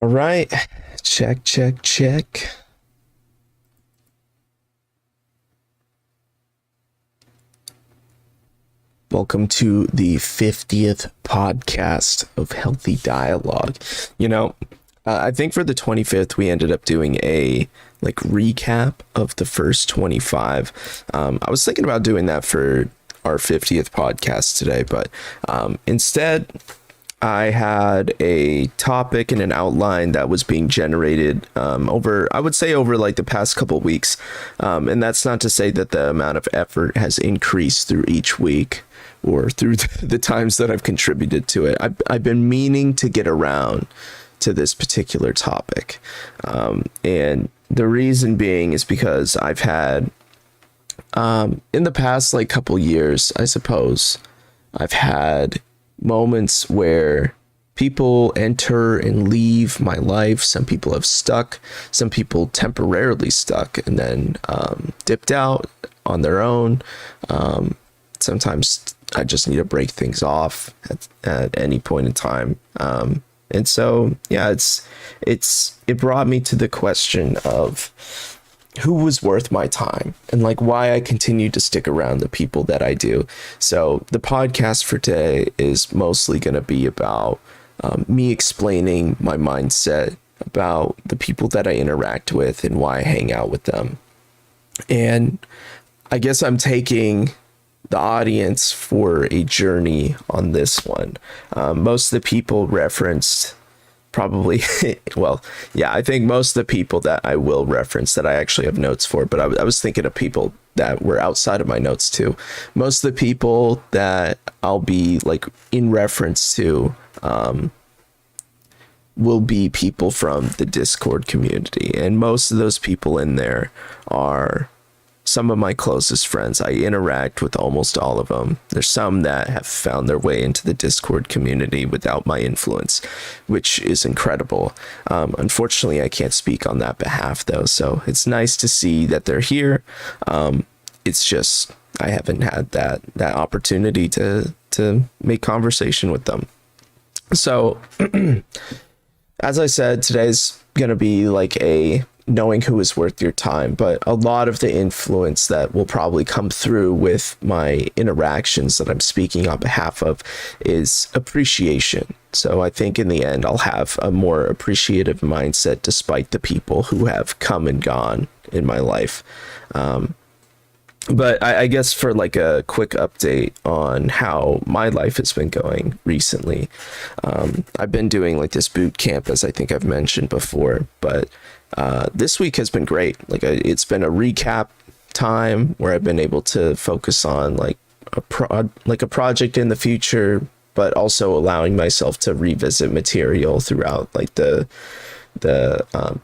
All right. Check, check, check. Welcome to the 50th podcast of Healthy Dialogue. You know, I think for the 25th, we ended up doing a recap of the first 25. I was thinking about doing that for our 50th podcast today, but instead, I had a topic and an outline that was being generated I would say, over like the past couple weeks. And that's not to say that the amount of effort has increased through each week or through the times that I've contributed to it. I've been meaning to get around to this particular topic. And the reason being is because I've had, in the past like couple years, I suppose, I've had moments where people enter and leave my life. Some people have stuck, some people temporarily stuck and then dipped out on their own. Sometimes I just need to break things off at any point in time. And so, yeah, it brought me to the question of who was worth my time and like why I continue to stick around the people that I do. So the podcast for today is mostly going to be about me explaining my mindset about the people that I interact with and why I hang out with them. And I guess I'm taking the audience for a journey on this one. Most of the people referenced probably well, yeah, I think most of the people that I will reference that I actually have notes for, but I was thinking of people that were outside of my notes too. Most of the people that I'll be like in reference to will be people from the Discord community, and most of those people in there are some of my closest friends. I interact with almost all of them. There's some that have found their way into the Discord community without my influence, which is incredible. Unfortunately, I can't speak on that behalf though, so it's nice to see that they're here. It's just I haven't had that opportunity to make conversation with them. So as I said, today's gonna be like a knowing who is worth your time, but a lot of the influence that will probably come through with my interactions that I'm speaking on behalf of is appreciation. So I think in the end, I'll have a more appreciative mindset despite the people who have come and gone in my life. But I guess for like a quick update on how my life has been going recently, I've been doing like this boot camp, as I think I've mentioned before, but this week has been great. Like it's been a recap time where I've been able to focus on like a project in the future, but also allowing myself to revisit material throughout like the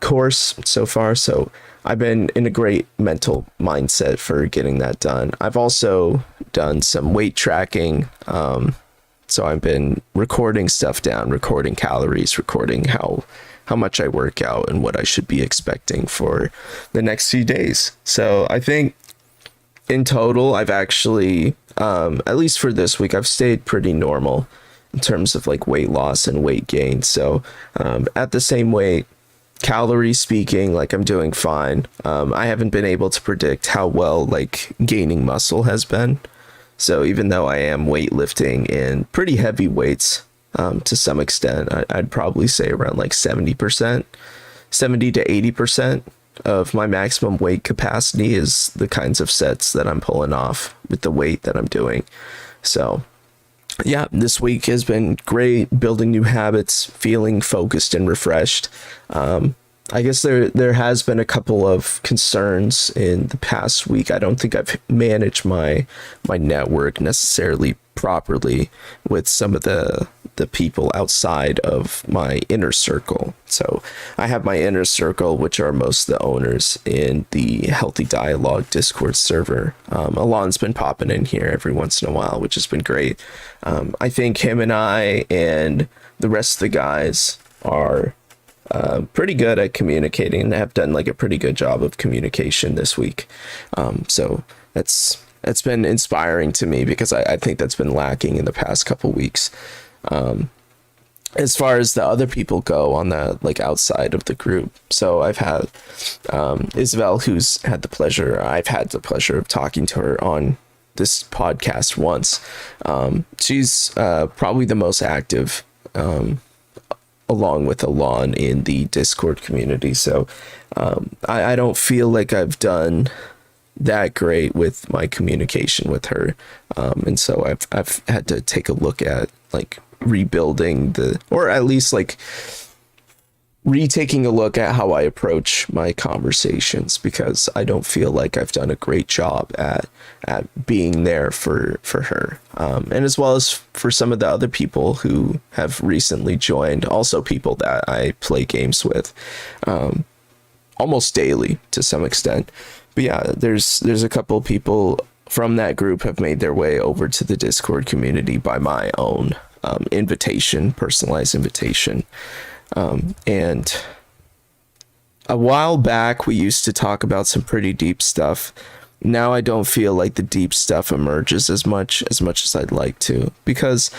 course so far. So I've been in a great mental mindset for getting that done. I've also done some weight tracking. So I've been recording stuff down, recording calories, recording how much I work out and what I should be expecting for the next few days. So I think in total, I've actually, at least for this week, I've stayed pretty normal in terms of like weight loss and weight gain. So at the same weight, calorie speaking, like I'm doing fine. I haven't been able to predict how well like gaining muscle has been. So even though I am weightlifting in pretty heavy weights, to some extent, I'd probably say around like 70%, 70 to 80% of my maximum weight capacity is the kinds of sets that I'm pulling off with the weight that I'm doing. So yeah, this week has been great, building new habits, feeling focused and refreshed. I guess there has been a couple of concerns in the past week. I don't think I've managed my network necessarily properly with some of the people outside of my inner circle. So I have my inner circle, which are most of the owners in the Healthy Dialogue Discord server. Alon's been popping in here every once in a while, which has been great. I think him and I and the rest of the guys are pretty good at communicating and have done like a pretty good job of communication this week. So that's been inspiring to me because I think that's been lacking in the past couple weeks. as far as the other people go on the like outside of the group, so I've had Isabel, who's had the pleasure, I've had the pleasure of talking to her on this podcast once. She's probably the most active, along with Alon, in the Discord community. So I don't feel like I've done that great with my communication with her, and so I've had to take a look at like rebuilding or at least like retaking a look at how I approach my conversations, because I don't feel like I've done a great job at being there for her, and as well as for some of the other people who have recently joined, also people that I play games with almost daily to some extent. But yeah, there's a couple people from that group have made their way over to the Discord community by my own invitation, personalized invitation. And a while back, we used to talk about some pretty deep stuff. Now I don't feel like the deep stuff emerges as much as I'd like to, because,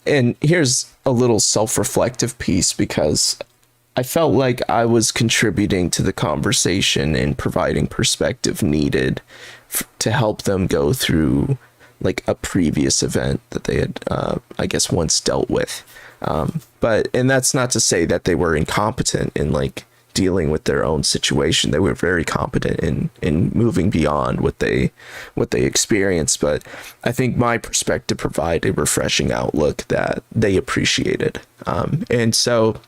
and here's a little self-reflective piece, because I felt like I was contributing to the conversation and providing perspective needed to help them go through like a previous event that they had, I guess, once dealt with. But, and that's not to say that they were incompetent in like dealing with their own situation. They were very competent in moving beyond what they experienced. But I think my perspective provided a refreshing outlook that they appreciated. And so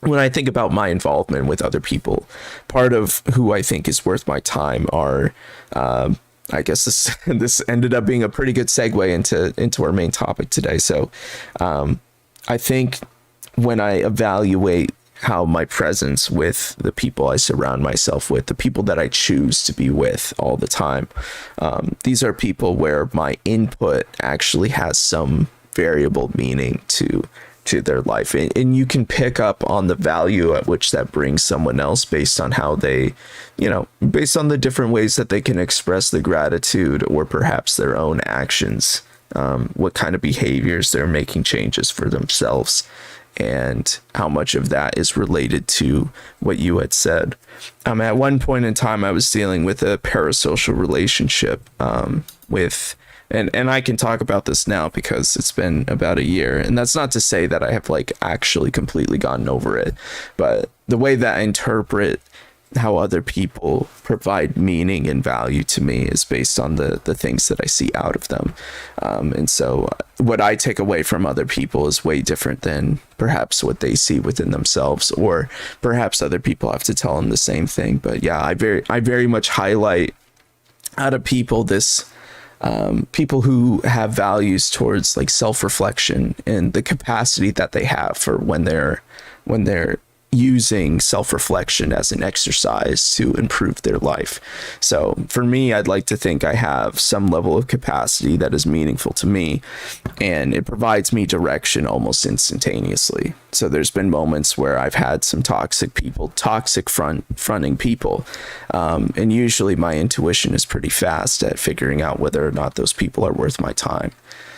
when I think about my involvement with other people, part of who I think is worth my time are, I guess this ended up being a pretty good segue into our main topic today. So I think when I evaluate how my presence with the people I surround myself with, the people that I choose to be with all the time, these are people where my input actually has some variable meaning to their life, and you can pick up on the value at which that brings someone else based on how they, based on the different ways that they can express the gratitude, or perhaps their own actions, what kind of behaviors they're making changes for themselves, and how much of that is related to what you had said. At one point in time, I was dealing with a parasocial relationship with. And I can talk about this now because it's been about a year, and that's not to say that I have like actually completely gotten over it, but the way that I interpret how other people provide meaning and value to me is based on the things that I see out of them. And so what I take away from other people is way different than perhaps what they see within themselves, or perhaps other people have to tell them the same thing. But yeah, I very much highlight out of people this, people who have values towards like self-reflection and the capacity that they have for when they're using self-reflection as an exercise to improve their life. So for me, I'd like to think I have some level of capacity that is meaningful to me, and it provides me direction almost instantaneously. So there's been moments where I've had some toxic fronting people, and usually my intuition is pretty fast at figuring out whether or not those people are worth my time.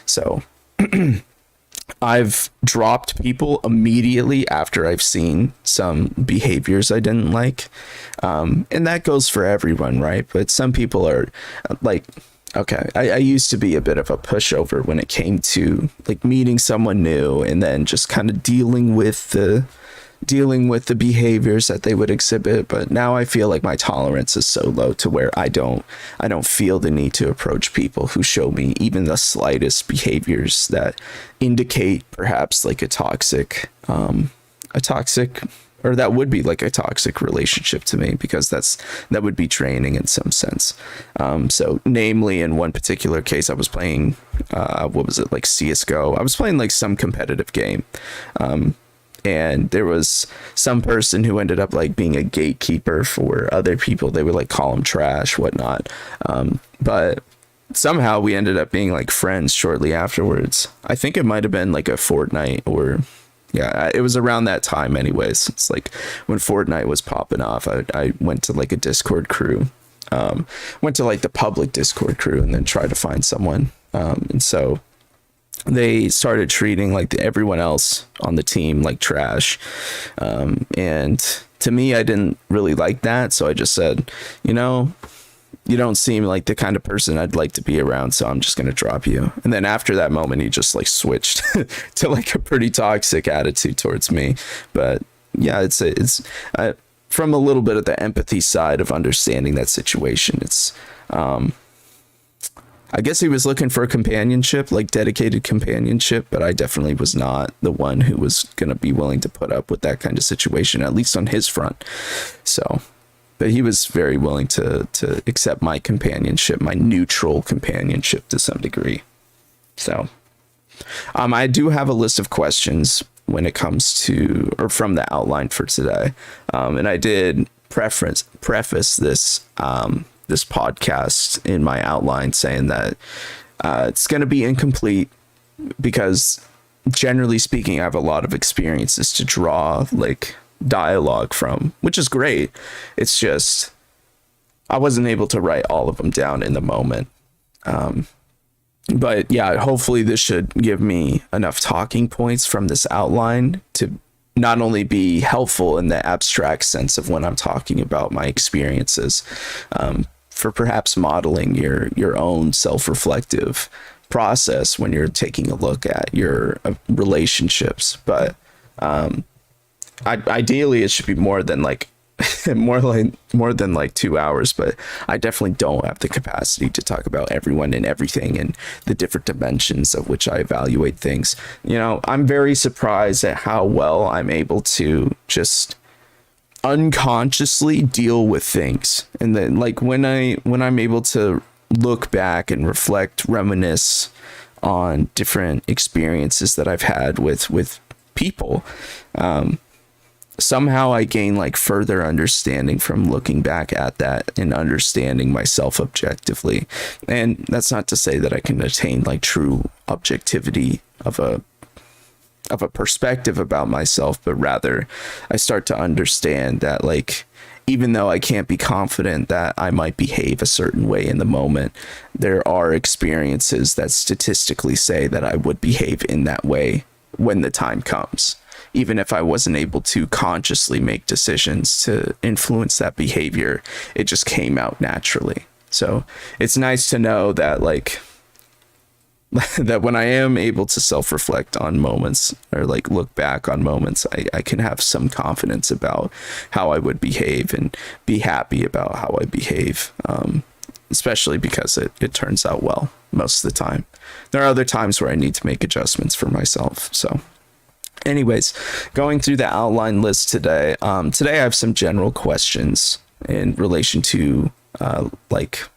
So I've dropped people immediately after I've seen some behaviors I didn't like. And that goes for everyone, right? But some people are like, okay, I used to be a bit of a pushover when it came to like meeting someone new and then just kind of dealing with the behaviors that they would exhibit. But now I feel like my tolerance is so low to where I don't feel the need to approach people who show me even the slightest behaviors that indicate perhaps like a toxic or that would be like a toxic relationship to me, because that would be draining in some sense. So namely, in one particular case, I was playing what was it, like CSGO. I was playing like some competitive game, and there was some person who ended up like being a gatekeeper for other people. They would like call him trash, whatnot. But somehow we ended up being like friends shortly afterwards. I think it might have been like a Fortnite, or yeah, it was around that time anyways. It's like when Fortnite was popping off, I went to like a Discord crew, went to like the public Discord crew, and then tried to find someone. And so they started treating like everyone else on the team like trash. And to me, I didn't really like that. So I just said, you know, you don't seem like the kind of person I'd like to be around, so I'm just going to drop you. And then after that moment, he just like switched to like a pretty toxic attitude towards me. But yeah, it's from a little bit of the empathy side of understanding that situation. It's, I guess he was looking for a companionship, like dedicated companionship, but I definitely was not the one who was going to be willing to put up with that kind of situation, at least on his front. So, but he was very willing to accept my companionship, my neutral companionship to some degree. So, I do have a list of questions when it comes to, or from the outline for today. And I did preface this, this podcast in my outline saying that it's going to be incomplete because generally speaking, I have a lot of experiences to draw like dialogue from, which is great. It's just I wasn't able to write all of them down in the moment. But yeah, hopefully this should give me enough talking points from this outline to not only be helpful in the abstract sense of when I'm talking about my experiences, for perhaps modeling your own self-reflective process when you're taking a look at your relationships. But ideally, it should be more than like more than like 2 hours. But I definitely don't have the capacity to talk about everyone and everything and the different dimensions of which I evaluate things. You know, I'm very surprised at how well I'm able to just unconsciously deal with things. And then like when I'm able to look back and reflect, reminisce on different experiences that I've had with people, somehow I gain like further understanding from looking back at that and understanding myself objectively. And that's not to say that I can attain like true objectivity of a perspective about myself, but rather I start to understand that like, even though I can't be confident that I might behave a certain way in the moment, there are experiences that statistically say that I would behave in that way when the time comes, even if I wasn't able to consciously make decisions to influence that behavior. It just came out naturally. So it's nice to know that like that when I am able to self-reflect on moments or like look back on moments, I can have some confidence about how I would behave and be happy about how I behave, especially because it turns out well most of the time. There are other times where I need to make adjustments for myself. So anyways, going through the outline list today, today I have some general questions in relation to like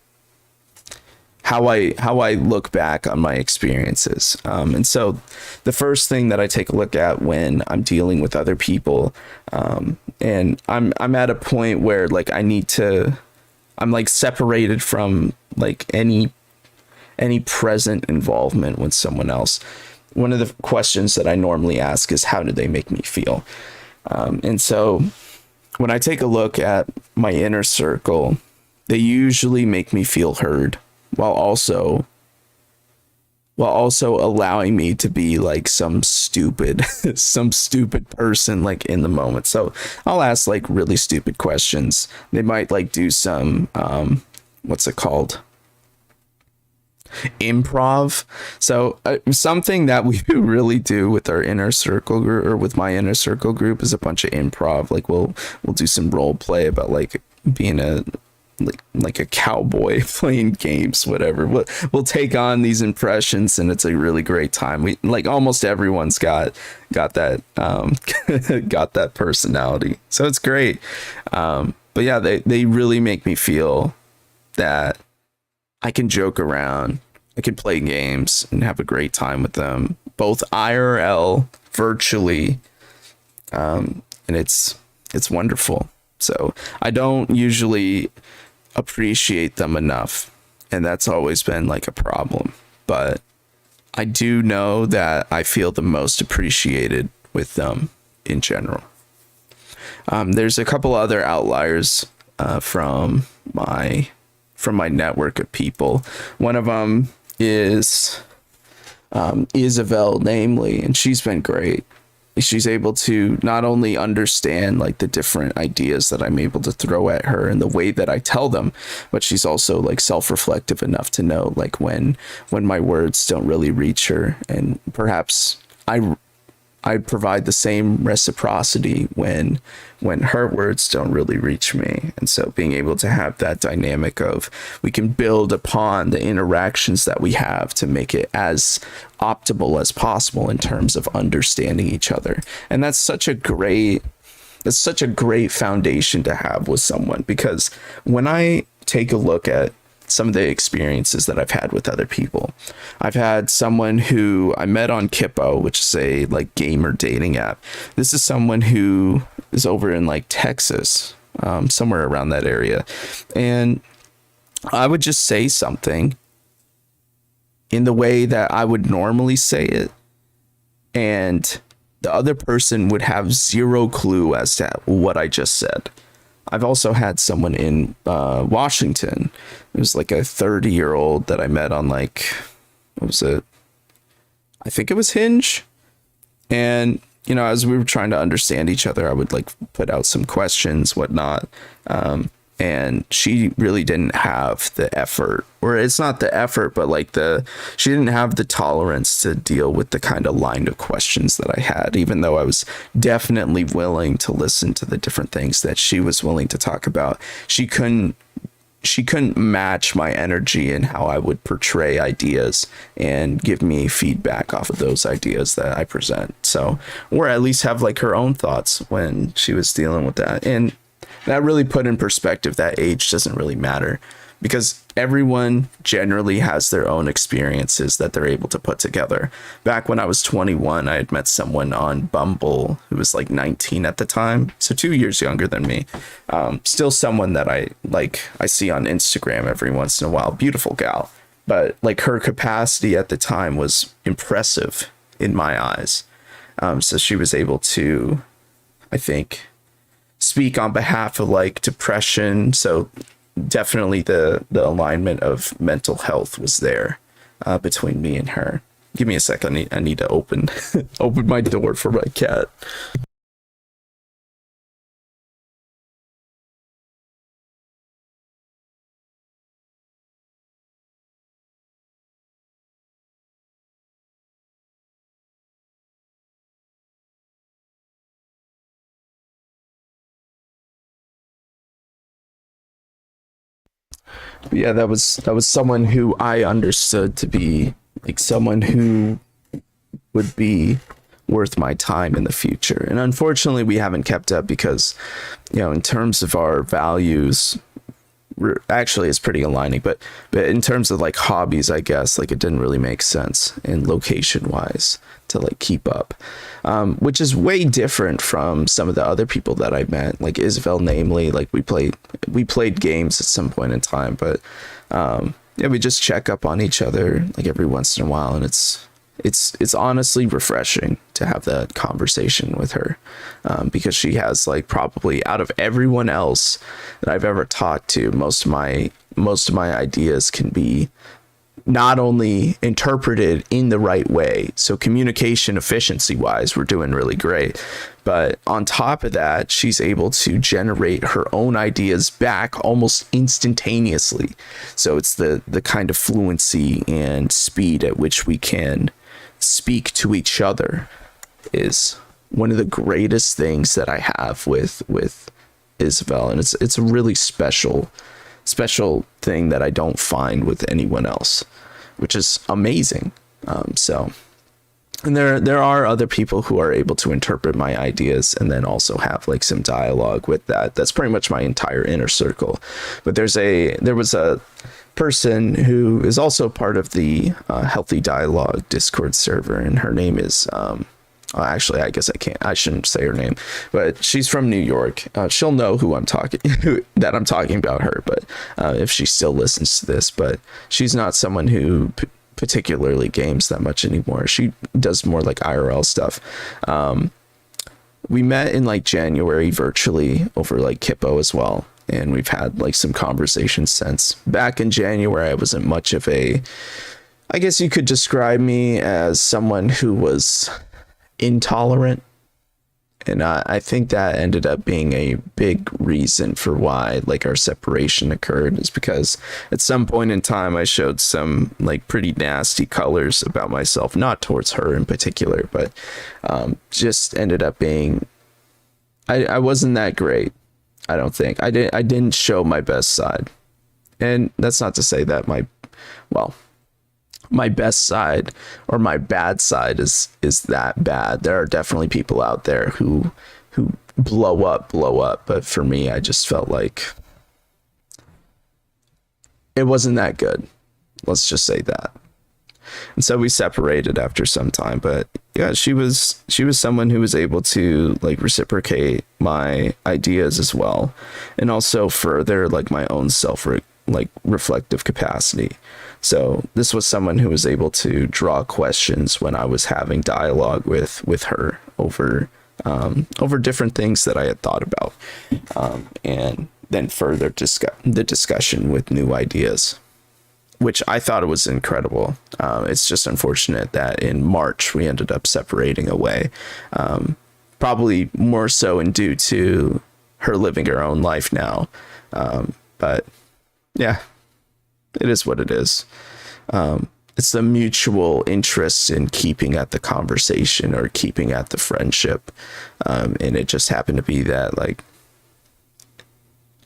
how I look back on my experiences. And so the first thing that I take a look at when I'm dealing with other people, and I'm at a point where like I'm like separated from like any present involvement with someone else. One of the questions that I normally ask is, how do they make me feel? And so when I take a look at my inner circle, they usually make me feel heard, while also allowing me to be like some stupid person like in the moment. So I'll ask like really stupid questions. They might like do some what's it called? Improv. So something that we really do with our inner circle group, or with my inner circle group, is a bunch of improv. Like we'll do some role play about like being like a cowboy playing games, whatever. We'll take on these impressions, and it's a really great time. We like almost everyone's got that got that personality, so it's great. But yeah, they really make me feel that I can joke around, I can play games and have a great time with them, both IRL, virtually, and it's wonderful. So I don't usually appreciate them enough, and that's always been like a problem. But I do know that I feel the most appreciated with them in general. There's a couple other outliers from my network of people. One of them is Isabel, namely, and she's been great. She's able to not only understand like the different ideas that I'm able to throw at her and the way that I tell them, but she's also like self-reflective enough to know like when my words don't really reach her, and perhaps I provide the same reciprocity when her words don't really reach me. And so being able to have that dynamic of we can build upon the interactions that we have to make it as optimal as possible in terms of understanding each other. And that's such a great foundation to have with someone, because when I take a look at some of the experiences that I've had with other people. I've had someone who I met on Kippo, which is a like gamer dating app. This is someone who is over in like Texas, somewhere around that area. And I would just say something in the way that I would normally say it, and the other person would have zero clue as to what I just said. I've also had someone in Washington. It was like a 30-year-old that I met on like, what was it? I think it was Hinge. And, you know, as we were trying to understand each other, I would like put out some questions, whatnot. And she really didn't have the effort, or it's not the effort, but like she didn't have the tolerance to deal with the kind of line of questions that I had, even though I was definitely willing to listen to the different things that she was willing to talk about. She couldn't match my energy and how I would portray ideas and give me feedback off of those ideas that I present. So, or at least have like her own thoughts when she was dealing with that. And that really put in perspective that age doesn't really matter, because everyone generally has their own experiences that they're able to put together. Back when I was 21, I had met someone on Bumble who was like 19 at the time, so 2 years younger than me. Still someone that I see on Instagram every once in a while. Beautiful gal, but like her capacity at the time was impressive in my eyes. So she was able to, I think, speak on behalf of like depression. So definitely the alignment of mental health was there between me and her. Give me a second. I need to open my door for my cat. Yeah, that was someone who I understood to be like someone who would be worth my time in the future. And unfortunately, we haven't kept up because, you know, in terms of our values, actually it's pretty aligning, but in terms of like hobbies, I guess like it didn't really make sense in location wise to like keep up, which is way different from some of the other people that I met, like Isabel, namely. Like we played games at some point in time, but yeah, we just check up on each other like every once in a while, and it's honestly refreshing to have that conversation with her, because she has like probably out of everyone else that I've ever talked to, most of my ideas can be not only interpreted in the right way, so communication efficiency wise we're doing really great, but on top of that she's able to generate her own ideas back almost instantaneously. So it's the kind of fluency and speed at which we can speak to each other is one of the greatest things that I have with Isabel, and it's a really special thing that I don't find with anyone else, which is amazing. So, and there are other people who are able to interpret my ideas and then also have like some dialogue with that. That's pretty much my entire inner circle. But there was a person who is also part of the Healthy Dialogue Discord server, and her name is actually, I guess I shouldn't say her name, but she's from New York. She'll know who I'm talking about her, but if she still listens to this, but she's not someone who particularly games that much anymore. She does more like IRL stuff. We met in like January virtually over like Kippo as well, and we've had like some conversations since. Back in January, I wasn't much of a I guess you could describe me as someone who was intolerant. And I think that ended up being a big reason for why like our separation occurred, is because at some point in time I showed some like pretty nasty colors about myself, not towards her in particular, but just ended up being, I wasn't that great. I don't think I didn't show my best side. And that's not to say that my best side or my bad side is that bad. There are definitely people out there who blow up, but for me, I just felt like it wasn't that good. Let's just say that. And so we separated after some time, but yeah, she was someone who was able to like reciprocate my ideas as well, and also further like my own reflective capacity. So this was someone who was able to draw questions when I was having dialogue with her over different things that I had thought about, and then further the discussion with new ideas, which I thought it was incredible. It's just unfortunate that in March we ended up separating away, probably more so in due to her living her own life now. But yeah, it is what it is. It's the mutual interest in keeping at the conversation or keeping at the friendship. And it just happened to be that like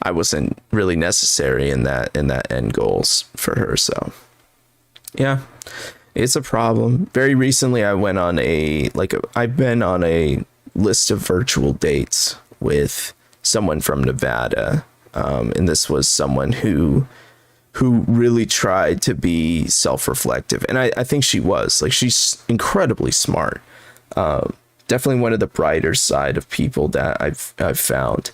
I wasn't really necessary in that end goals for her. So yeah, it's a problem. Very recently I went on I've been on a list of virtual dates with someone from Nevada. And this was someone who really tried to be self-reflective. And I think she was like, she's incredibly smart. Definitely one of the brighter side of people that I've found.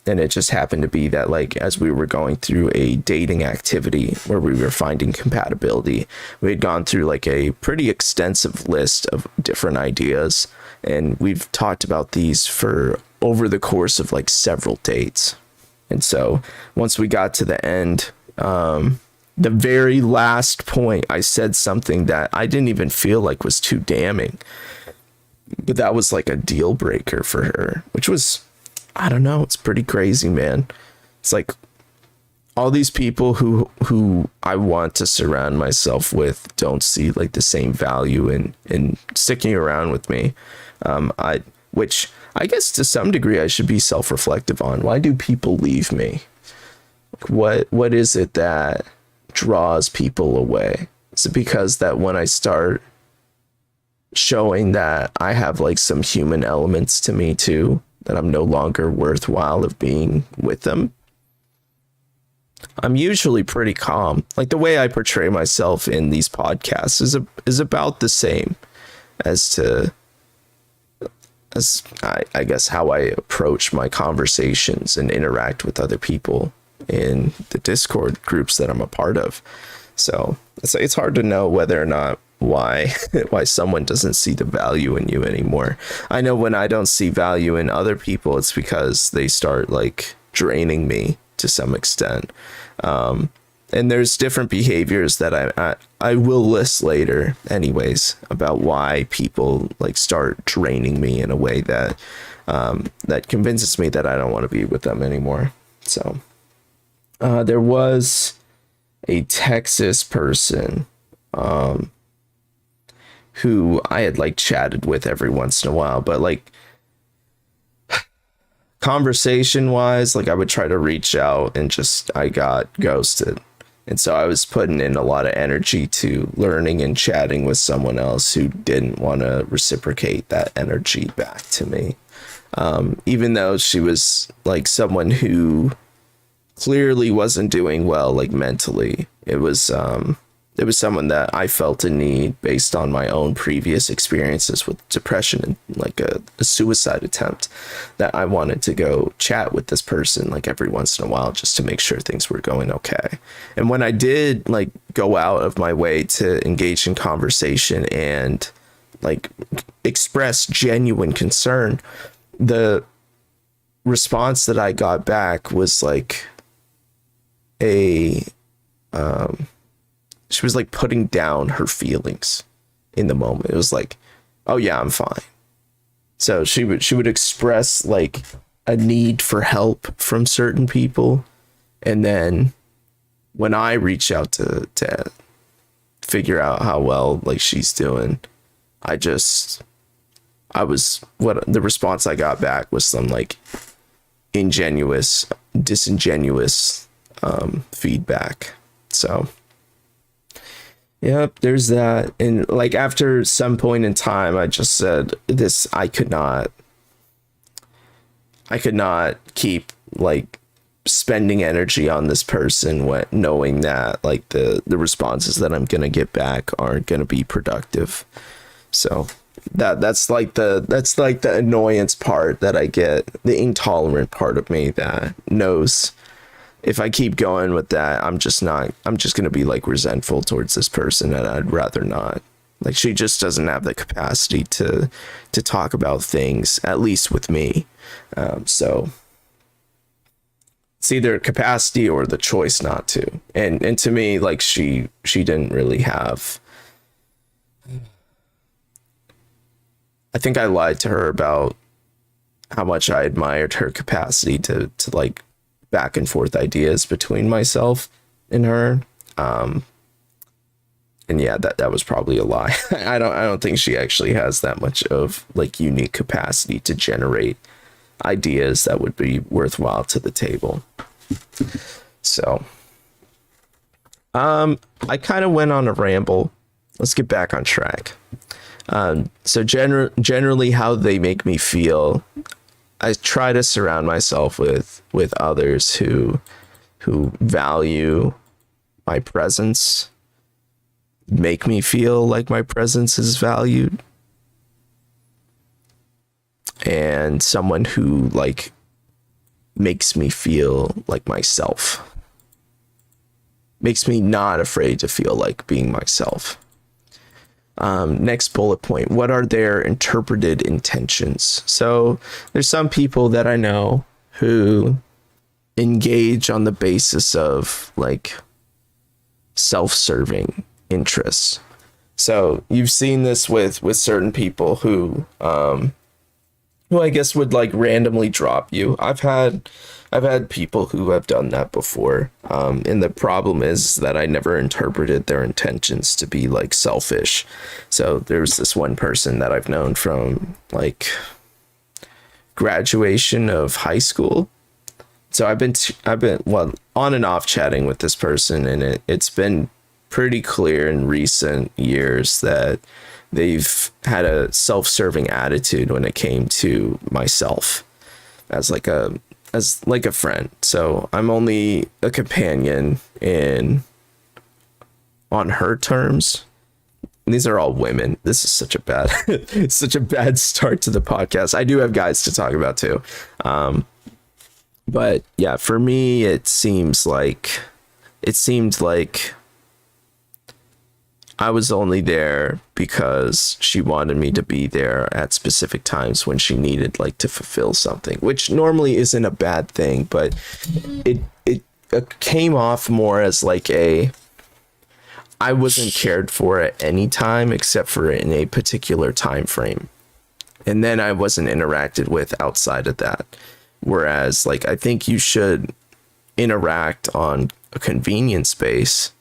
And it just happened to be that like, as we were going through a dating activity where we were finding compatibility, we had gone through like a pretty extensive list of different ideas. And we've talked about these for over the course of like several dates. And so once we got to the end, the very last point, I said something that I didn't even feel like was too damning, but that was like a deal breaker for her, which was, I don't know, it's pretty crazy, man. It's like all these people who I want to surround myself with don't see like the same value in sticking around with me. Which I guess to some degree I should be self-reflective on. Why do people leave me? What is it that draws people away? Is it because that when I start showing that I have like some human elements to me too, that I'm no longer worthwhile of being with them? I'm usually pretty calm. Like the way I portray myself in these podcasts is about the same as I guess how I approach my conversations and interact with other people in the Discord groups that I'm a part of. So it's hard to know whether or not why someone doesn't see the value in you anymore. I know when I don't see value in other people, it's because they start like draining me to some extent. And there's different behaviors that I will list later anyways about why people like start draining me in a way that that convinces me that I don't want to be with them anymore. So there was a Texas person who I had like chatted with every once in a while, but like conversation wise, like I would try to reach out and just I got ghosted. And so I was putting in a lot of energy to learning and chatting with someone else who didn't want to reciprocate that energy back to me. Even though she was like someone who clearly wasn't doing well, like mentally. It was someone that I felt a need based on my own previous experiences with depression and like a suicide attempt, that I wanted to go chat with this person like every once in a while just to make sure things were going okay. And when I did like go out of my way to engage in conversation and like express genuine concern, the response that I got back was like like putting down her feelings in the moment. It was like, oh yeah, I'm fine. So she would express like a need for help from certain people, and then when I reach out to figure out how well like she's doing, what the response I got back was some like disingenuous feedback. So yep, there's that. And like after some point in time, I just said this, I could not keep like spending energy on this person when knowing that like the responses that I'm gonna get back aren't gonna be productive. So that's like the annoyance part that I get, the intolerant part of me that knows if I keep going with that, I'm just gonna be like resentful towards this person, and I'd rather not. Like she just doesn't have the capacity to talk about things, at least with me. So it's either capacity or the choice not to. And to me, like she didn't really have. I think I lied to her about how much I admired her capacity to like back and forth ideas between myself and her. And yeah, that was probably a lie. I don't think she actually has that much of like unique capacity to generate ideas that would be worthwhile to the table. So I kind of went on a ramble. Let's get back on track. So generally how they make me feel, I try to surround myself with others who value my presence, make me feel like my presence is valued, and someone who like makes me feel like myself, makes me not afraid to feel like being myself. Next bullet point, what are their interpreted intentions? So there's some people that I know who engage on the basis of like self-serving interests. So you've seen this with certain people who I guess would like randomly drop you. I've had people who have done that before. And the problem is that I never interpreted their intentions to be like selfish. So there's this one person that I've known from like graduation of high school. So I've been on and off chatting with this person, and it's been pretty clear in recent years that they've had a self-serving attitude when it came to myself as like a friend. So I'm only a companion on her terms. And these are all women. This is such a bad start to the podcast. I do have guys to talk about too. But yeah, for me, it seemed like I was only there because she wanted me to be there at specific times when she needed like to fulfill something, which normally isn't a bad thing, but it came off more as like I wasn't cared for at any time except for in a particular time frame. And then I wasn't interacted with outside of that. Whereas like, I think you should interact on a convenience base,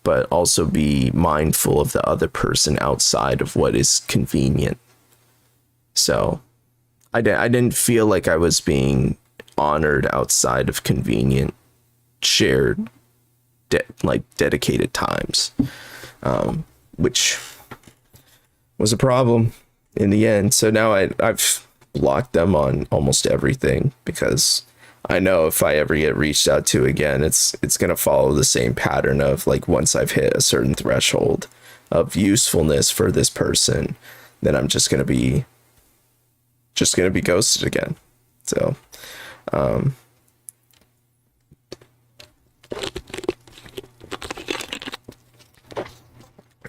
but also be mindful of the other person outside of what is convenient. So I didn't feel like I was being honored outside of convenient, shared, dedicated times, which was a problem in the end. So now I've blocked them on almost everything, because I know if I ever get reached out to again, it's going to follow the same pattern of like, once I've hit a certain threshold of usefulness for this person, then I'm just going to be ghosted again. So,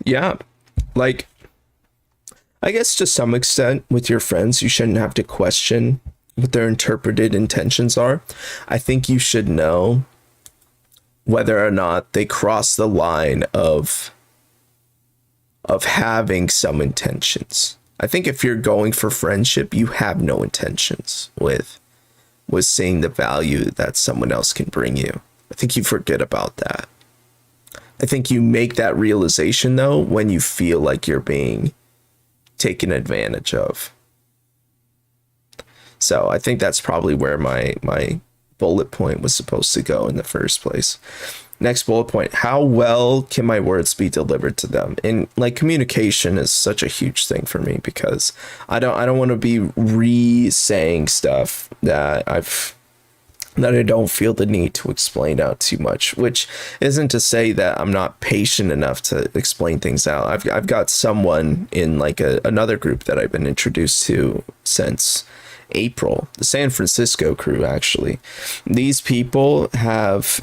yeah, like, I guess to some extent with your friends, you shouldn't have to question what their interpreted intentions are. I think you should know whether or not they cross the line of having some intentions. I think if you're going for friendship, you have no intentions with seeing the value that someone else can bring you. I think you forget about that. I think you make that realization though when you feel like you're being taken advantage of. So I think that's probably where my bullet point was supposed to go in the first place. Next bullet point, how well can my words be delivered to them? And like communication is such a huge thing for me because I don't want to be re-saying stuff that I don't feel the need to explain out too much, which isn't to say that I'm not patient enough to explain things out. I've got someone in like another group that I've been introduced to since April, the San Francisco crew, actually. These people have,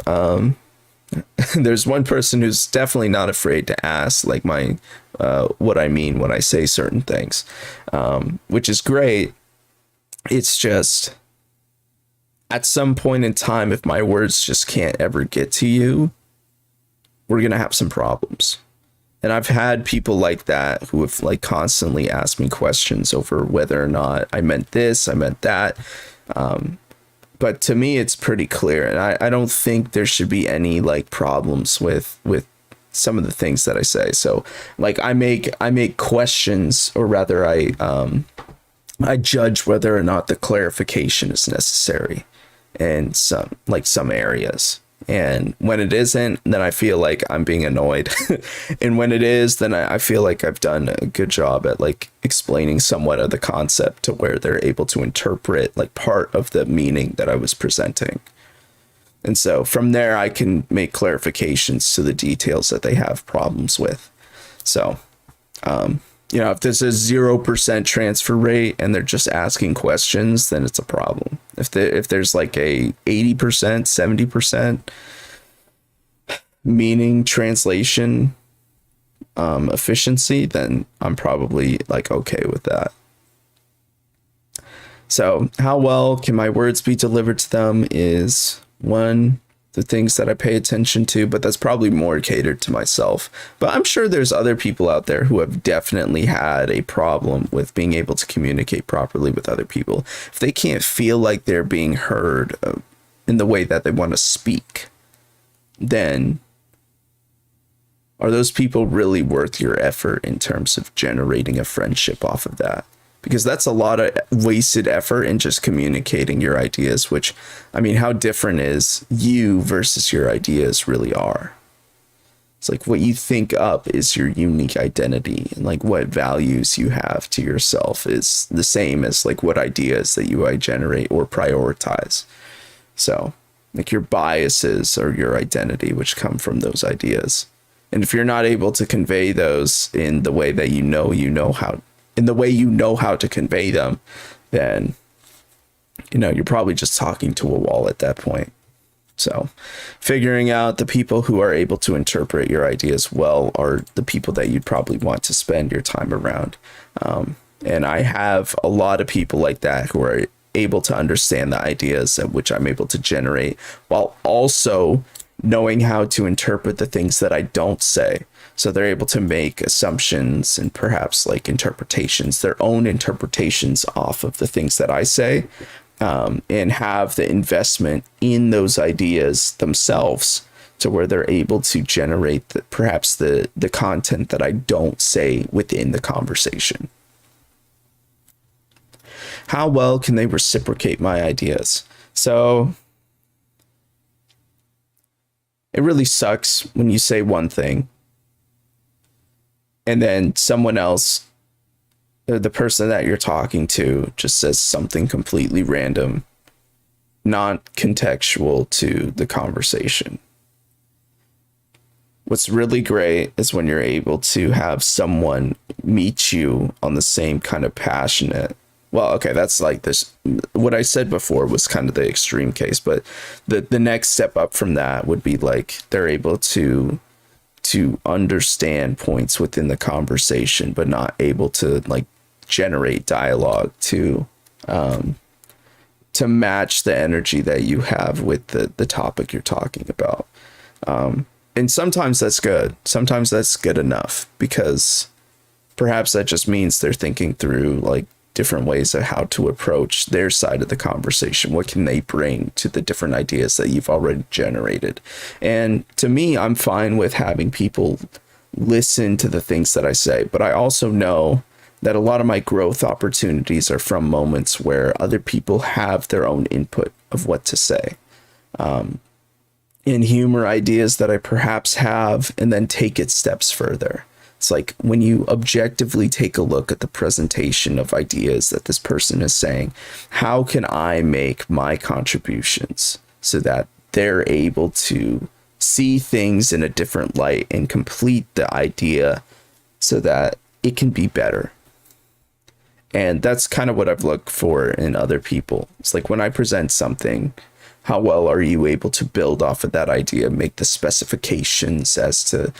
there's one person who's definitely not afraid to ask like what I mean when I say certain things, which is great. It's just at some point in time, if my words just can't ever get to you, we're going to have some problems. And I've had people like that who have like constantly asked me questions over whether or not I meant this, I meant that. But to me, it's pretty clear. And I don't think there should be any like problems with some of the things that I say. So like I make questions, or rather I judge whether or not the clarification is necessary in some areas. And when it isn't, then I feel like I'm being annoyed. And when it is, then I feel like I've done a good job at like explaining somewhat of the concept to where they're able to interpret like part of the meaning that I was presenting. And so from there, I can make clarifications to the details that they have problems with. So, if there's a 0% transfer rate and they're just asking questions, then it's a problem. If there's like a 80%, 70% meaning translation efficiency, then I'm probably like okay with that. So how well can my words be delivered to them is one, the things that I pay attention to, but that's probably more catered to myself. But I'm sure there's other people out there who have definitely had a problem with being able to communicate properly with other people. If they can't feel like they're being heard in the way that they want to speak, then are those people really worth your effort in terms of generating a friendship off of that? Because that's a lot of wasted effort in just communicating your ideas, which, I mean, how different is you versus your ideas really are. It's like what you think up is your unique identity, and like what values you have to yourself is the same as like what ideas that you generate or prioritize. So like your biases are your identity, which come from those ideas. And if you're not able to convey those in the way that you know how to convey them, then you're probably just talking to a wall at that point. So figuring out the people who are able to interpret your ideas well are the people that you'd probably want to spend your time around. And I have a lot of people like that who are able to understand the ideas at which I'm able to generate, while also knowing how to interpret the things that I don't say. So they're able to make assumptions and perhaps like interpretations, their own interpretations off of the things that I say, and have the investment in those ideas themselves to where they're able to generate perhaps the content that I don't say within the conversation. How well can they reciprocate my ideas? So it really sucks when you say one thing and then someone else, the person that you're talking to, just says something completely random, not contextual to the conversation. What's really great is when you're able to have someone meet you on the same kind of passionate. Well, okay, that's like this. What I said before was kind of the extreme case, but the next step up from that would be like they're able to understand points within the conversation, but not able to like generate dialogue to match the energy that you have with the topic you're talking about. And sometimes that's good. Sometimes that's good enough, because perhaps that just means they're thinking through like different ways of how to approach their side of the conversation. What can they bring to the different ideas that you've already generated? And to me, I'm fine with having people listen to the things that I say, but I also know that a lot of my growth opportunities are from moments where other people have their own input of what to say. In humor ideas that I perhaps have, and then take it steps further. It's like when you objectively take a look at the presentation of ideas that this person is saying, how can I make my contributions so that they're able to see things in a different light and complete the idea so that it can be better? And that's kind of what I've looked for in other people. It's like when I present something, how well are you able to build off of that idea, make the specifications as to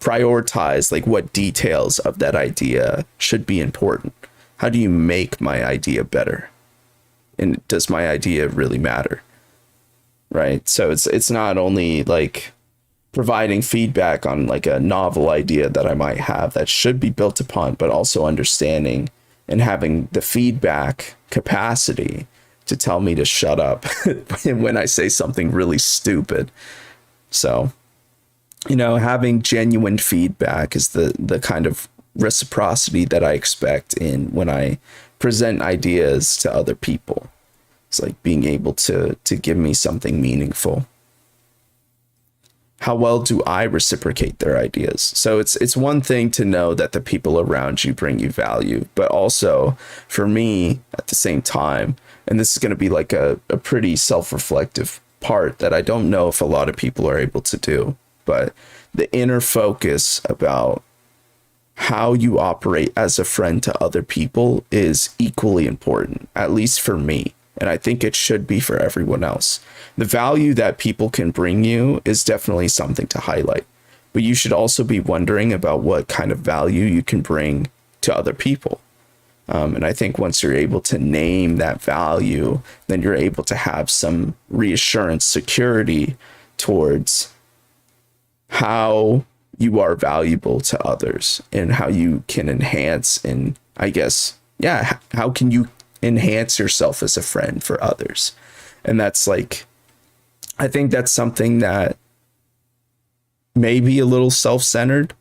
prioritize like what details of that idea should be important? How do you make my idea better? And does my idea really matter? Right? So it's not only like providing feedback on like a novel idea that I might have that should be built upon, but also understanding and having the feedback capacity to tell me to shut up when I say something really stupid. So, having genuine feedback is the kind of reciprocity that I expect in when I present ideas to other people. It's like being able to give me something meaningful. How well do I reciprocate their ideas? So it's one thing to know that the people around you bring you value, but also for me at the same time, and this is going to be like a pretty self-reflective part that I don't know if a lot of people are able to do, but the inner focus about how you operate as a friend to other people is equally important, at least for me. And I think it should be for everyone else. The value that people can bring you is definitely something to highlight, but you should also be wondering about what kind of value you can bring to other people. And I think once you're able to name that value, then you're able to have some reassurance, security towards how you are valuable to others and how you can enhance and how can you enhance yourself as a friend for others. And that's like, I think that's something that may be a little self-centered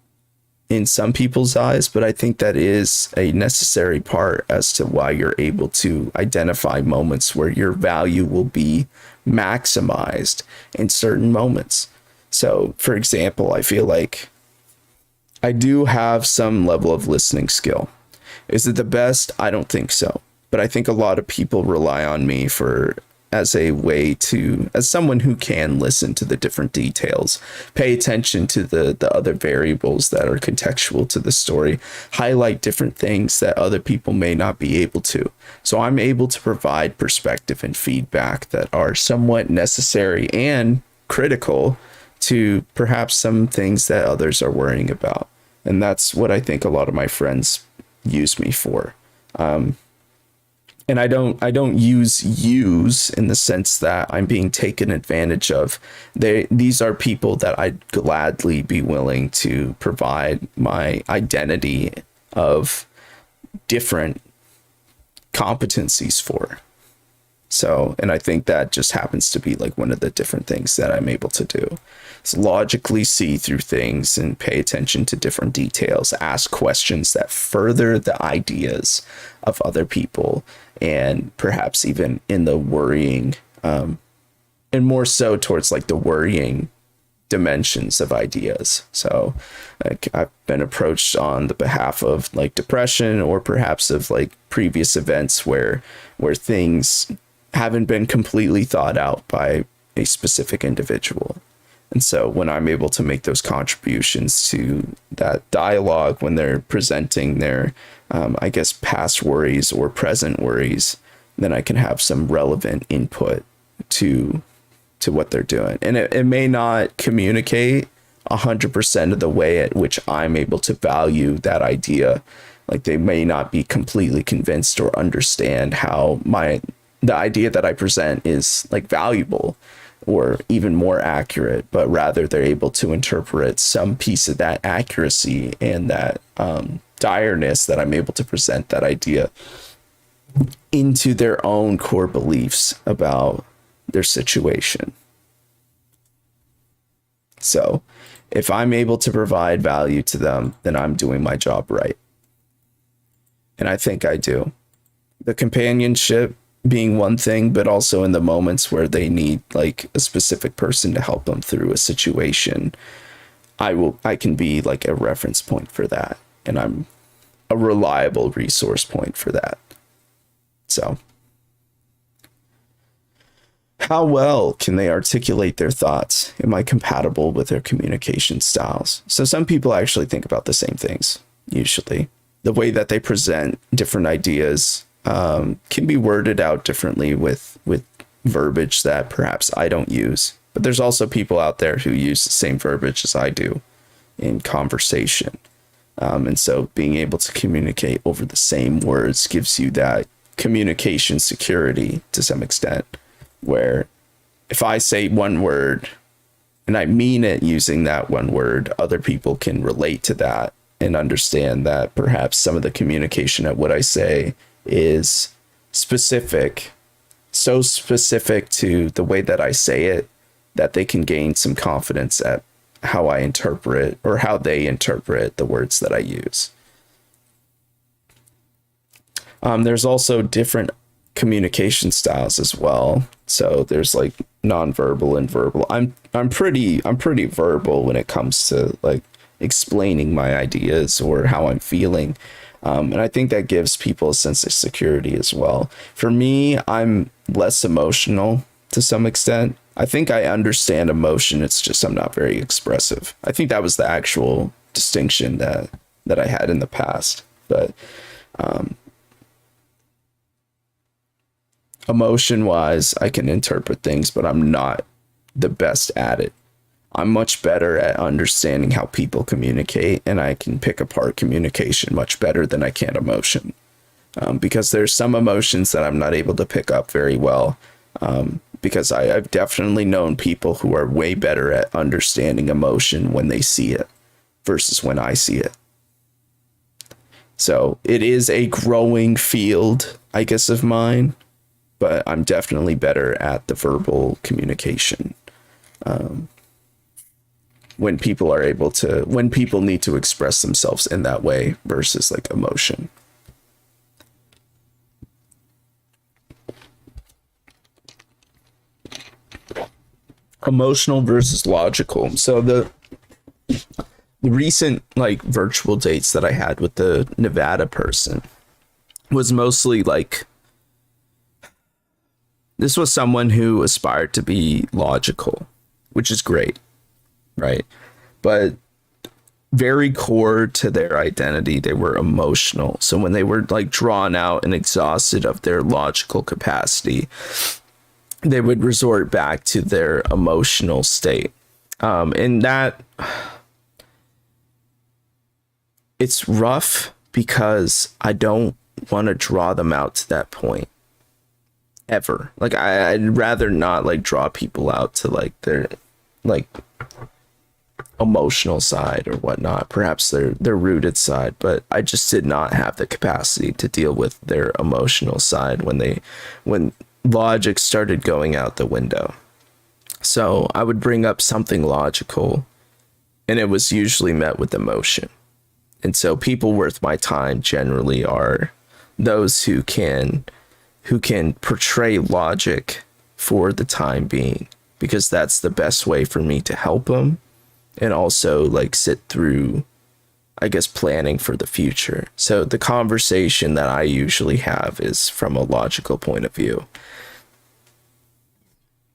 in some people's eyes, but I think that is a necessary part as to why you're able to identify moments where your value will be maximized in certain moments. So, for example, I feel like I do have some level of listening skill. Is it the best? I don't think so. But I think a lot of people rely on me as someone who can listen to the different details, pay attention to the other variables that are contextual to the story, highlight different things that other people may not be able to. So I'm able to provide perspective and feedback that are somewhat necessary and critical to perhaps some things that others are worrying about. And that's what I think a lot of my friends use me for. And I don't use in the sense that I'm being taken advantage of. These are people that I'd gladly be willing to provide my identity of different competencies for. So, and I think that just happens to be like one of the different things that I'm able to do. Is logically see through things and pay attention to different details, ask questions that further the ideas of other people, and perhaps even in the worrying, and more so towards like the worrying dimensions of ideas. So like I've been approached on the behalf of like depression or perhaps of like previous events where things haven't been completely thought out by a specific individual. And so when I'm able to make those contributions to that dialogue, when they're presenting their, past worries or present worries, then I can have some relevant input to what they're doing. And it may not communicate 100% of the way at which I'm able to value that idea. Like they may not be completely convinced or understand how the idea that I present is like valuable. or even more accurate, but rather they're able to interpret some piece of that accuracy and that direness that I'm able to present that idea into their own core beliefs about their situation. So if I'm able to provide value to them, then I'm doing my job right. And I think I do. The companionship being one thing, but also in the moments where they need like a specific person to help them through a situation, I can be like a reference point for that. And I'm a reliable resource point for that. So how well can they articulate their thoughts? Am I compatible with their communication styles? So some people actually think about the same things, usually. The way that they present different ideas can be worded out differently with verbiage that perhaps I don't use. But there's also people out there who use the same verbiage as I do in conversation. And so being able to communicate over the same words gives you that communication security to some extent, where if I say one word and I mean it using that one word, other people can relate to that and understand that perhaps some of the communication at what I say is specific, so specific to the way that I say it, that they can gain some confidence at how I interpret or how they interpret the words that I use. There's also different communication styles as well. So there's like nonverbal and verbal. I'm pretty verbal when it comes to like explaining my ideas or how I'm feeling. And I think that gives people a sense of security as well. For me, I'm less emotional to some extent. I think I understand emotion. It's just I'm not very expressive. I think that was the actual distinction that I had in the past. But emotion wise, I can interpret things, but I'm not the best at it. I'm much better at understanding how people communicate, and I can pick apart communication much better than I can emotion. Because there's some emotions that I'm not able to pick up very well. Because I've definitely known people who are way better at understanding emotion when they see it versus when I see it. So it is a growing field, I guess, of mine, but I'm definitely better at the verbal communication. When people need to express themselves in that way versus like emotion. Emotional versus logical. So the recent like virtual dates that I had with the Nevada person was mostly like, this was someone who aspired to be logical, which is great, right? But very core to their identity, they were emotional. So when they were like drawn out and exhausted of their logical capacity, they would resort back to their emotional state. And that, it's rough because I don't want to draw them out to that point ever. Like I'd rather not like draw people out to like their like emotional side or whatnot, perhaps their rooted side, but I just did not have the capacity to deal with their emotional side when logic started going out the window. So I would bring up something logical and it was usually met with emotion. And so people worth my time generally are those who can portray logic for the time being, because that's the best way for me to help them and also like sit through, I guess, planning for the future. So the conversation that I usually have is from a logical point of view.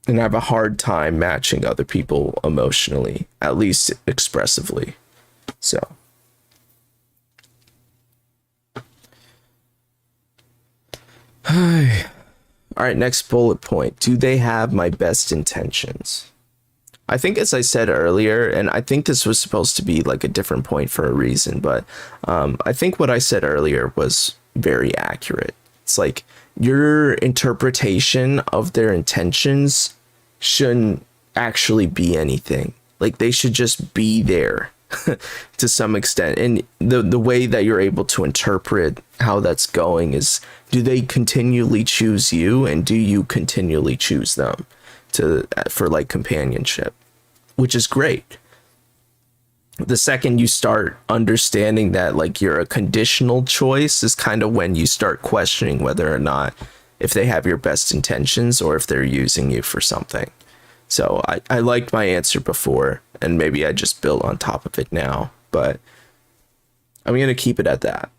And I have a hard time matching other people emotionally, at least expressively. So. All right, next bullet point. Do they have my best intentions? I think, as I said earlier, and I think this was supposed to be like a different point for a reason, but I think what I said earlier was very accurate. It's like your interpretation of their intentions shouldn't actually be anything. Like they should just be there to some extent. And the way that you're able to interpret how that's going is, do they continually choose you, and do you continually choose them for like companionship, which is great. The second you start understanding that like you're a conditional choice is kind of when you start questioning whether or not if they have your best intentions or if they're using you for something. So I liked my answer before, and maybe I just built on top of it now, but I'm going to keep it at that.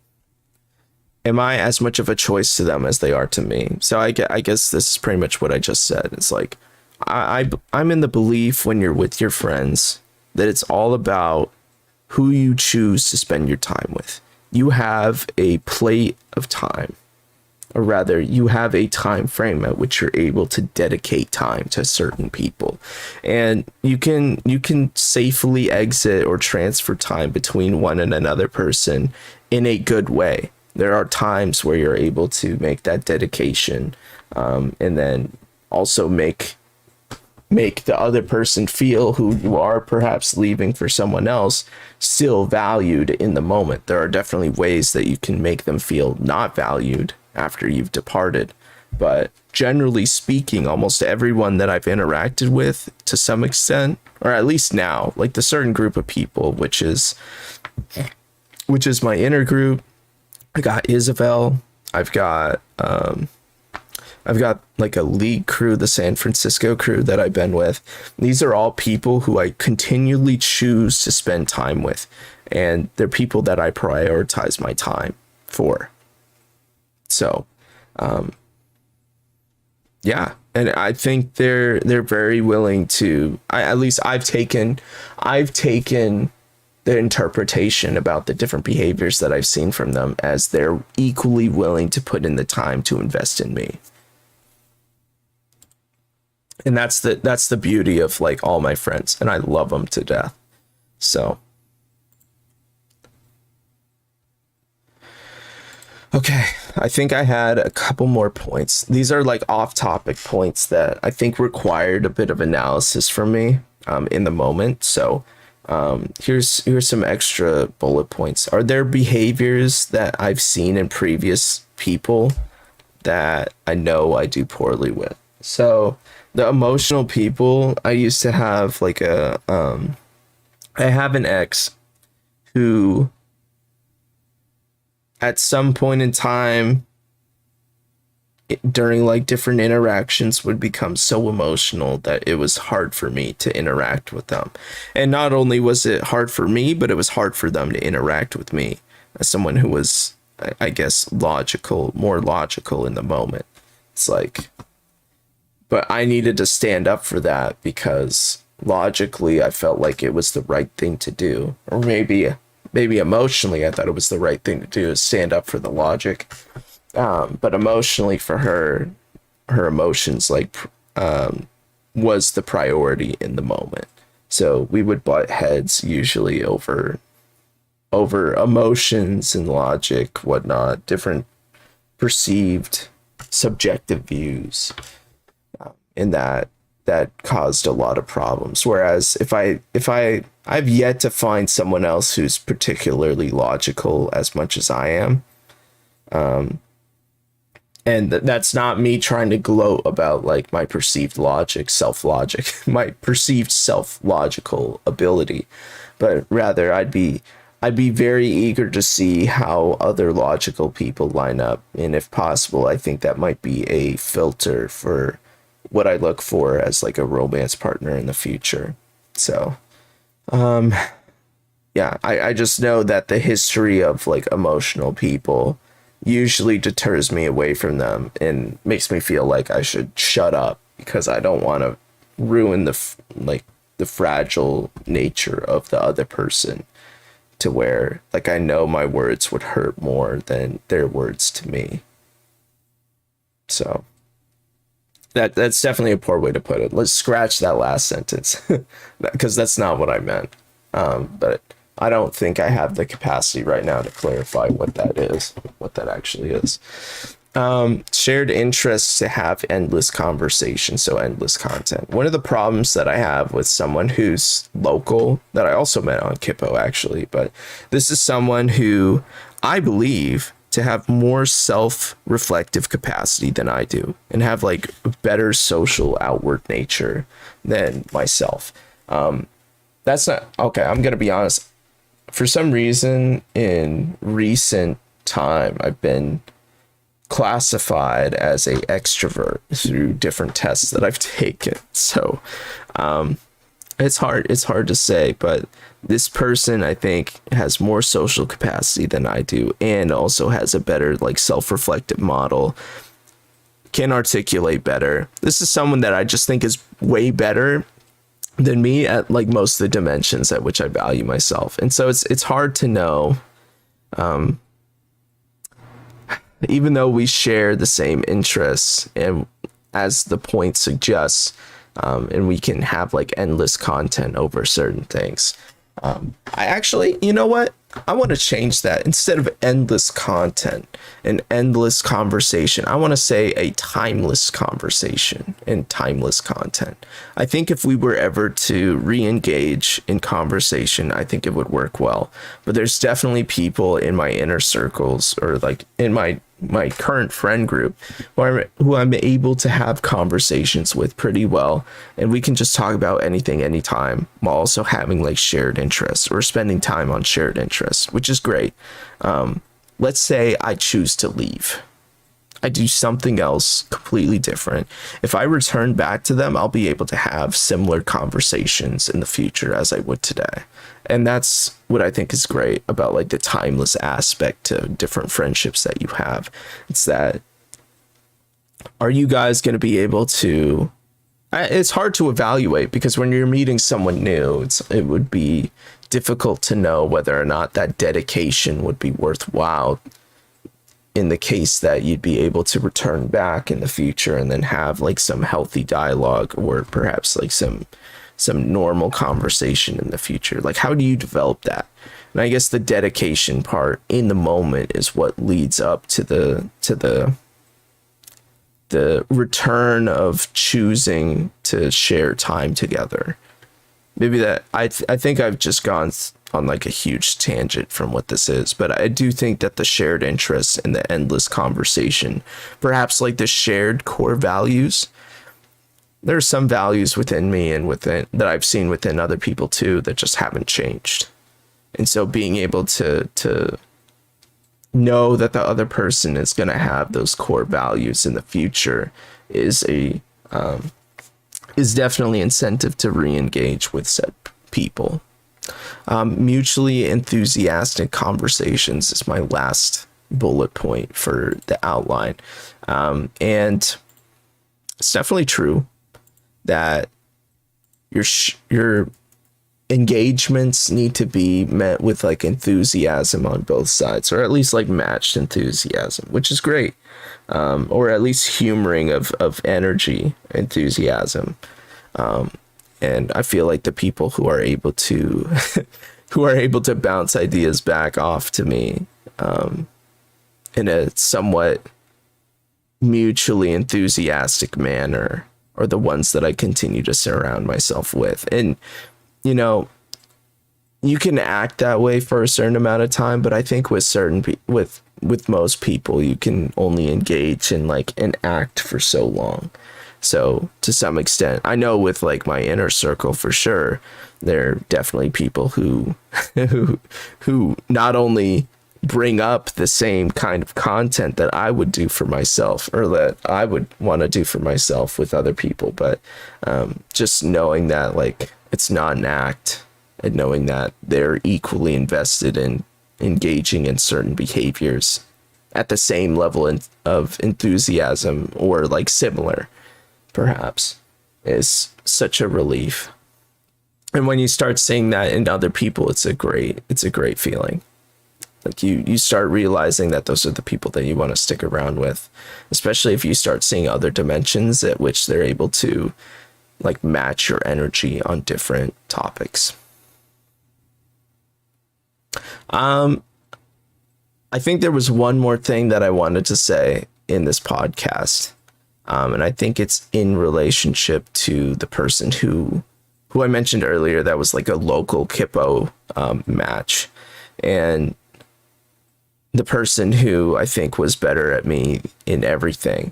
Am I as much of a choice to them as they are to me? So I guess this is pretty much what I just said. It's like, I'm in the belief when you're with your friends that it's all about who you choose to spend your time with. You have a plate of time, or rather you have a time frame at which you're able to dedicate time to certain people, and you can safely exit or transfer time between one and another person in a good way. There are times where you're able to make that dedication, and then also make the other person feel who you are perhaps leaving for someone else still valued in the moment. There are definitely ways that you can make them feel not valued after you've departed, but generally speaking, almost everyone that I've interacted with to some extent, or at least now, like the certain group of people, which is my inner group. I got Isabel, I've got like a league crew, the San Francisco crew that I've been with. These are all people who I continually choose to spend time with, and they're people that I prioritize my time for. So, yeah, and I think they're very willing to. At least I've taken the interpretation about the different behaviors that I've seen from them as they're equally willing to put in the time to invest in me. And that's the beauty of like all my friends, and I love them to death. So, okay, I think I had a couple more points. These are like off-topic points that I think required a bit of analysis from me in the moment. So, here's some extra bullet points. Are there behaviors that I've seen in previous people that I know I do poorly with? So, the emotional people, I used to have like I have an ex who at some point in time during like different interactions would become so emotional that it was hard for me to interact with them. And not only was it hard for me, but it was hard for them to interact with me as someone who was, I guess, more logical in the moment. It's like, but I needed to stand up for that because logically I felt like it was the right thing to do. Or maybe emotionally I thought it was the right thing to do, is stand up for the logic. But emotionally for her emotions was the priority in the moment. So we would butt heads usually over emotions and logic, whatnot, different perceived subjective views. And that caused a lot of problems. Whereas if I've yet to find someone else who's particularly logical as much as I am. And that's not me trying to gloat about like my perceived self-logic, my perceived self-logical ability, but rather I'd be very eager to see how other logical people line up. And if possible, I think that might be a filter for what I look for as like a romance partner in the future. So, yeah, I just know that the history of like emotional people usually deters me away from them and makes me feel like I should shut up because I don't want to ruin the fragile nature of the other person, to where like I know my words would hurt more than their words to me. So that's definitely a poor way to put it. Let's scratch that last sentence because that's not what I meant. But I don't think I have the capacity right now to clarify what that actually is. Shared interests to have endless conversations, so endless content. One of the problems that I have with someone who's local, that I also met on Kippo actually, but this is someone who I believe to have more self-reflective capacity than I do, and have like a better social outward nature than myself. That's not okay. I'm gonna be honest. For some reason, in recent time, I've been classified as a extrovert through different tests that I've taken. So it's hard to say, but this person I think has more social capacity than I do, and also has a better like self-reflective model, can articulate better. This is someone that I just think is way better than me at like most of the dimensions at which I value myself. And so it's hard to know, even though we share the same interests, and as the point suggests, and we can have like endless content over certain things. I actually, you know what? I want to change that. Instead of endless content and endless conversation, I want to say a timeless conversation and timeless content. I think if we were ever to re-engage in conversation, I think it would work well. But there's definitely people in my inner circles, or like in my current friend group, who I'm able to have conversations with pretty well, and we can just talk about anything anytime, while also having like shared interests or spending time on shared interests, which is great. Let's say I choose to leave, I do something else completely different. If I return back to them, I'll be able to have similar conversations in the future as I would today. And that's what I think is great about like the timeless aspect to different friendships that you have. It's that, are you guys going to be able to, it's hard to evaluate, because when you're meeting someone new, it would be difficult to know whether or not that dedication would be worthwhile, in the case that you'd be able to return back in the future and then have like some healthy dialogue, or perhaps like some normal conversation in the future. Like, how do you develop that? And I guess the dedication part in the moment is what leads up to the return of choosing to share time together. Maybe that I think I've just gone on like a huge tangent from what this is, but I do think that the shared interests and the endless conversation, perhaps like the shared core values, there are some values within me and within that I've seen within other people too that just haven't changed. And so being able to know that the other person is going to have those core values in the future is definitely incentive to re-engage with said people. Mutually enthusiastic conversations is my last bullet point for the outline. And it's definitely true that your engagements need to be met with like enthusiasm on both sides, or at least like matched enthusiasm, which is great. Or at least humoring of energy, enthusiasm. And I feel like the people who are able to bounce ideas back off to me in a somewhat mutually enthusiastic manner are the ones that I continue to surround myself with. And you know, you can act that way for a certain amount of time, but I think with with most people, you can only engage in like an act for so long. So to some extent, I know with like my inner circle for sure, there are definitely people who who not only bring up the same kind of content that I would do for myself, or that I would want to do for myself with other people, but just knowing that like it's not an act, and knowing that they're equally invested in engaging in certain behaviors at the same level of enthusiasm, or like similar perhaps, is such a relief. And when you start seeing that in other people, it's a great feeling. Like you start realizing that those are the people that you want to stick around with, especially if you start seeing other dimensions at which they're able to like match your energy on different topics. I think there was one more thing that I wanted to say in this podcast. And I think it's in relationship to the person who I mentioned earlier that was like a local Kippo match. And the person who I think was better at me in everything.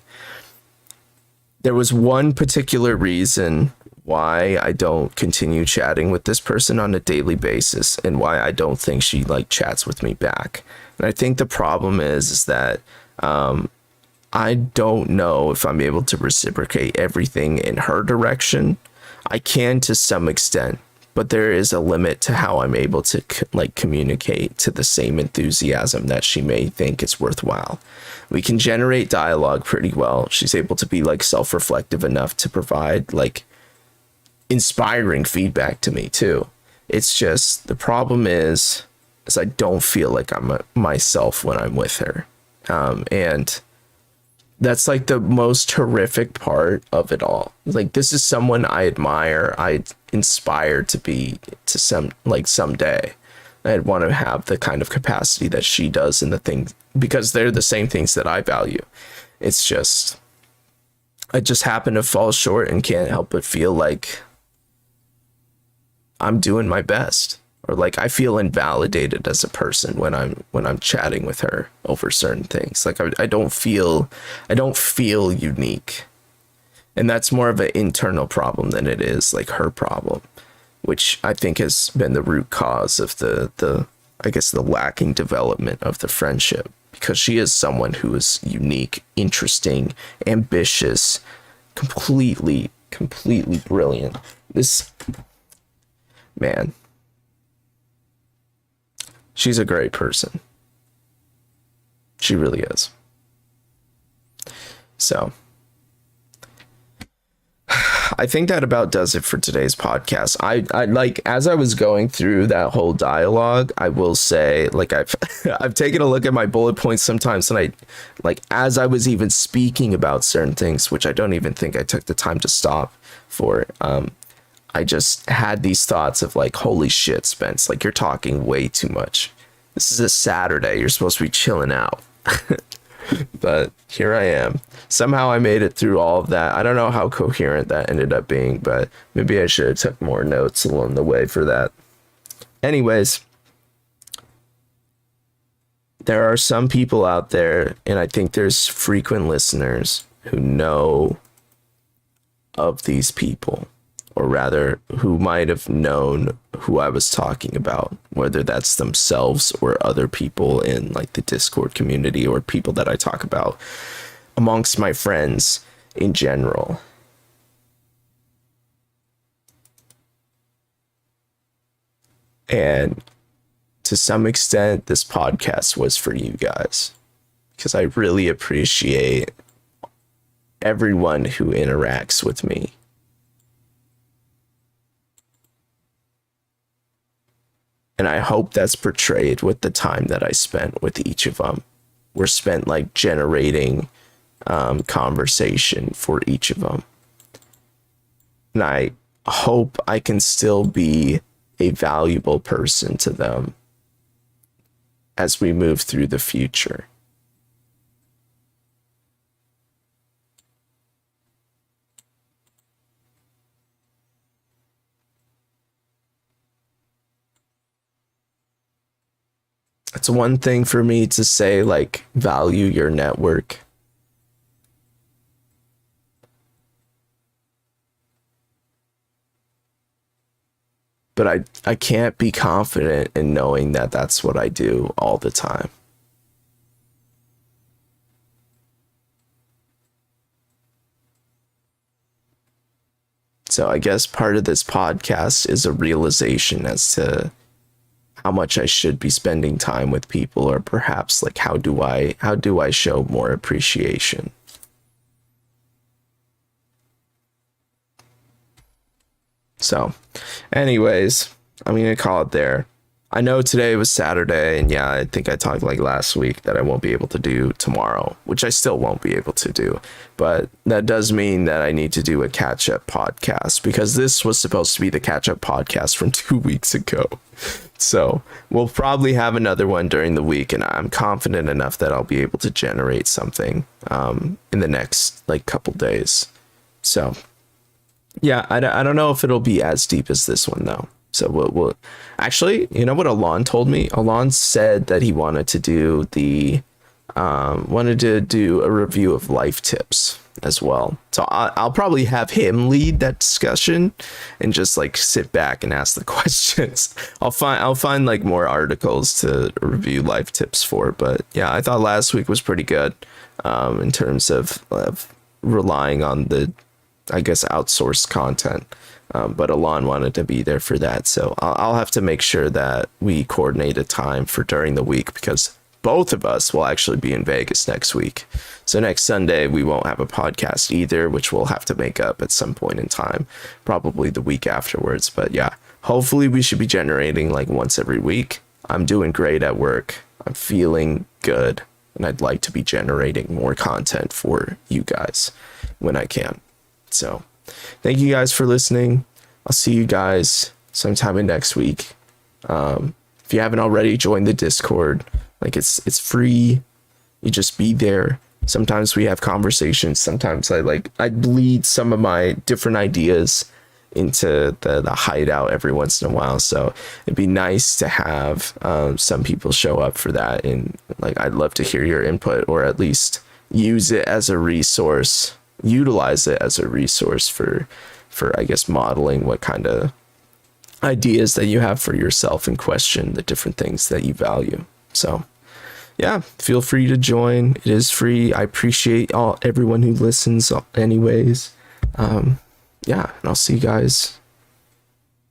There was one particular reason why I don't continue chatting with this person on a daily basis and why I don't think she like chats with me back. And I think the problem is that I don't know if I'm able to reciprocate everything in her direction. I can to some extent, but there is a limit to how I'm able to like communicate to the same enthusiasm that she may think it's worthwhile. We can generate dialogue pretty well. She's able to be like self-reflective enough to provide like inspiring feedback to me too. It's just the problem is I don't feel like I'm myself when I'm with her. And that's like the most horrific part of it all. Like, this is someone I admire, I inspire to be to someday. I'd want to have the kind of capacity that she does in the things, because they're the same things that I value. It's just, I just happen to fall short and can't help but feel like I'm doing my best, or like I feel invalidated as a person when I'm chatting with her over certain things. Like I don't feel unique, and that's more of an internal problem than it is like her problem, which I think has been the root cause of the I guess the lacking development of the friendship, because she is someone who is unique, interesting, ambitious, completely brilliant. This man, she's a great person. She really is. So I think that about does it for today's podcast. I like, as I was going through that whole dialogue, I will say, like, I've taken a look at my bullet points sometimes, and I, like, as I was even speaking about certain things, which I don't even think I took the time to stop for, I just had these thoughts of like, holy shit, Spence, like, you're talking way too much. This is a Saturday. You're supposed to be chilling out. But here I am. Somehow I made it through all of that. I don't know how coherent that ended up being, but maybe I should have took more notes along the way for that. Anyways, there are some people out there, and I think there's frequent listeners who know of these people, or rather who might have known who I was talking about, whether that's themselves or other people in like the Discord community, or people that I talk about amongst my friends in general. And to some extent, this podcast was for you guys, because I really appreciate everyone who interacts with me. And I hope that's portrayed with the time that I spent with each of them. We're spent like generating conversation for each of them. And I hope I can still be a valuable person to them as we move through the future. It's one thing for me to say, like, value your network. But I can't be confident in knowing that that's what I do all the time. So I guess part of this podcast is a realization as to how much I should be spending time with people, or perhaps like how do I show more appreciation. So anyways, I'm gonna call it there. I know today was Saturday, and yeah, I think I talked like last week that I won't be able to do tomorrow, which I still won't be able to do. But that does mean that I need to do a catch up podcast, because this was supposed to be the catch up podcast from 2 weeks ago. So we'll probably have another one during the week, and I'm confident enough that I'll be able to generate something in the next like couple days. So yeah, I don't know if it'll be as deep as this one though. So we'll actually, you know what Alon told me? Alon said that he wanted to do a review of life tips as well. So I'll probably have him lead that discussion and just like sit back and ask the questions. I'll find like more articles to review life tips for. But yeah, I thought last week was pretty good in terms of relying on the, I guess, outsourced content. But Alon wanted to be there for that. So I'll have to make sure that we coordinate a time for during the week, because both of us will actually be in Vegas next week. So next Sunday, we won't have a podcast either, which we'll have to make up at some point in time, probably the week afterwards. But yeah, hopefully we should be generating like once every week. I'm doing great at work. I'm feeling good, and I'd like to be generating more content for you guys when I can. So thank you guys for listening. I'll see you guys sometime in next week. If you haven't already, joined the Discord. Like it's free. You just be there. Sometimes we have conversations. Sometimes I bleed some of my different ideas into the hideout every once in a while. So it'd be nice to have some people show up for that. And like, I'd love to hear your input, or at least use it as a resource. Utilize it as a resource for I guess modeling what kind of ideas that you have for yourself, and question the different things that you value. So yeah, feel free to join. It is free. I appreciate everyone who listens anyways. Yeah, and I'll see you guys